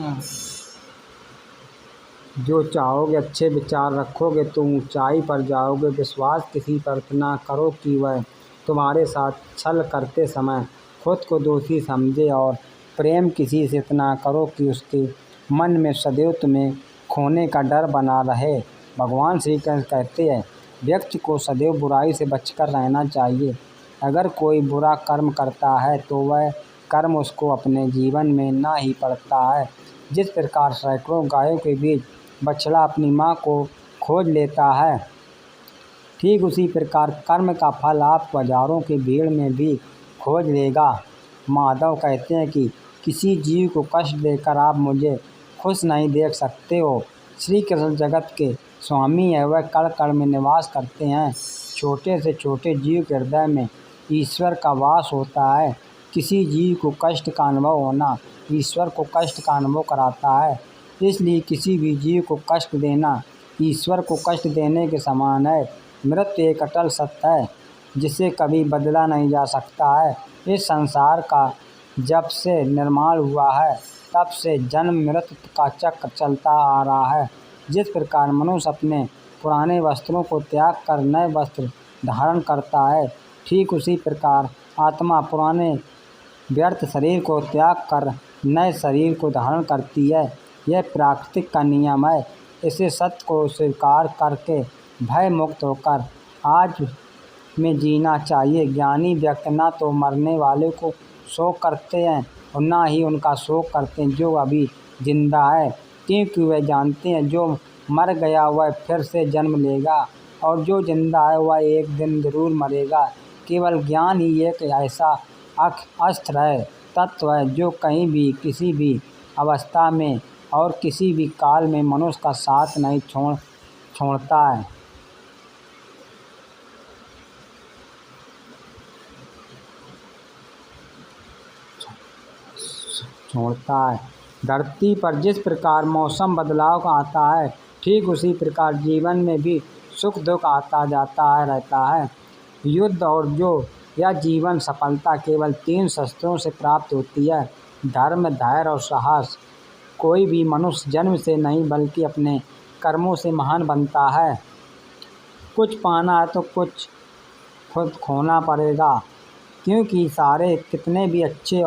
हाँ। जो चाहोगे अच्छे विचार रखोगे तो ऊंचाई पर जाओगे। विश्वास किसी पर इतना करो कि वह तुम्हारे साथ छल करते समय खुद को दोषी समझे, और प्रेम किसी से इतना करो कि उसके मन में सदैव तुम्हें खोने का डर बना रहे। भगवान श्री कृष्ण कहते हैं, व्यक्ति को सदैव बुराई से बचकर रहना चाहिए। अगर कोई बुरा कर्म करता है तो वह कर्म उसको अपने जीवन में ना ही पड़ता है। जिस प्रकार सैकड़ों गायों के बीच बछड़ा अपनी माँ को खोज लेता है, ठीक उसी प्रकार कर्म का फल आप हजारों की भीड़ में भी खोज लेगा। माधव कहते हैं कि किसी जीव को कष्ट देकर आप मुझे खुश नहीं देख सकते हो। श्री कृष्ण जगत के स्वामी है, वह कण कण में निवास करते हैं। छोटे से छोटे जीव के हृदय में ईश्वर का वास होता है। किसी जीव को कष्ट का अनुभव होना ईश्वर को कष्ट का अनुभव कराता है। इसलिए किसी भी जीव को कष्ट देना ईश्वर को कष्ट देने के समान है। मृत्यु एक अटल सत्य है जिसे कभी बदला नहीं जा सकता है। इस संसार का जब से निर्माण हुआ है तब से जन्म मृत्यु का चक्र चलता आ रहा है। जिस प्रकार मनुष्य अपने पुराने वस्त्रों को त्याग कर नए वस्त्र धारण करता है, ठीक उसी प्रकार आत्मा पुराने व्यर्थ शरीर को त्याग कर नए शरीर को धारण करती है। यह प्राकृतिक का नियम है। इसे सत्य को स्वीकार करके भय मुक्त होकर आज में जीना चाहिए। ज्ञानी व्यक्ति ना तो मरने वाले को शोक करते हैं और ना ही उनका शोक करते हैं जो अभी जिंदा है, क्योंकि वे जानते हैं जो मर गया वह फिर से जन्म लेगा और जो जिंदा है वह एक दिन जरूर मरेगा। केवल ज्ञान ही एक ऐसा अस्त्र है, तत्व है, जो कहीं भी किसी भी अवस्था में और किसी भी काल में मनुष्य का साथ नहीं छोड़ता है। धरती पर जिस प्रकार मौसम बदलाव आता है, ठीक उसी प्रकार जीवन में भी सुख दुख आता जाता है रहता है। युद्ध और जो यह जीवन सफलता केवल 3 शस्त्रों से प्राप्त होती है, धर्म, धैर्य और साहस। कोई भी मनुष्य जन्म से नहीं बल्कि अपने कर्मों से महान बनता है। कुछ पाना है तो कुछ खुद खोना पड़ेगा, क्योंकि सारे कितने भी अच्छे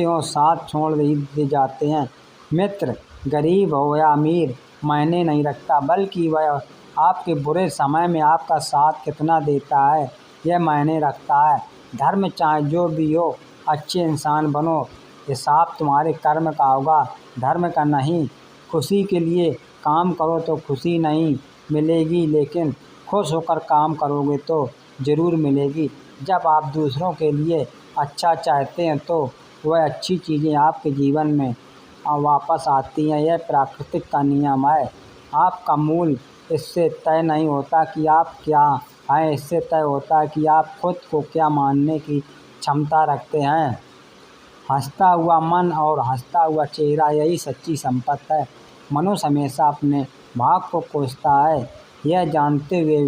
हों साथ छोड़ दे जाते हैं। मित्र गरीब हो या अमीर मायने नहीं रखता, बल्कि वह आपके बुरे समय में आपका साथ कितना देता है यह मायने रखता है। धर्म चाहे जो भी हो, अच्छे इंसान बनो। हिसाब तुम्हारे कर्म का होगा, धर्म का नहीं। खुशी के लिए काम करो तो खुशी नहीं मिलेगी, लेकिन खुश होकर काम करोगे तो ज़रूर मिलेगी। जब आप दूसरों के लिए अच्छा चाहते हैं तो वह अच्छी चीज़ें आपके जीवन में वापस आती हैं। यह प्रकृति का नियम है। आपका मूल इससे तय नहीं होता कि आप क्या हैं, इससे तय होता है कि आप खुद को क्या मानने की क्षमता रखते हैं। हंसता हुआ मन और हंसता हुआ चेहरा यही सच्ची संपत्ति है। मनुष्य हमेशा अपने भाग को कोसता है, यह जानते हुए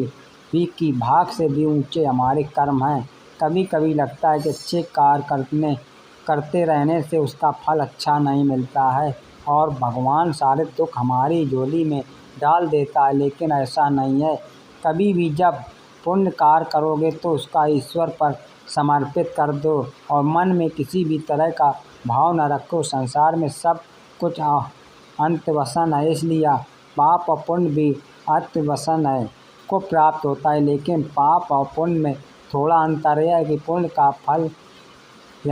भी कि भाग से भी ऊंचे हमारे कर्म हैं। कभी कभी लगता है कि अच्छे कार्य करते रहने से उसका फल अच्छा नहीं मिलता है और भगवान सारे दुख हमारी झोली में डाल देता है, लेकिन ऐसा नहीं है। कभी भी जब पुण्य कार्य करोगे तो उसका ईश्वर पर समर्पित कर दो और मन में किसी भी तरह का भाव न रखो। संसार में सब कुछ अंतवसन है, इसलिए पाप और पुण्य भी अंतवसन है को प्राप्त होता है। लेकिन पाप और पुण्य में थोड़ा अंतर यह है कि पुण्य का फल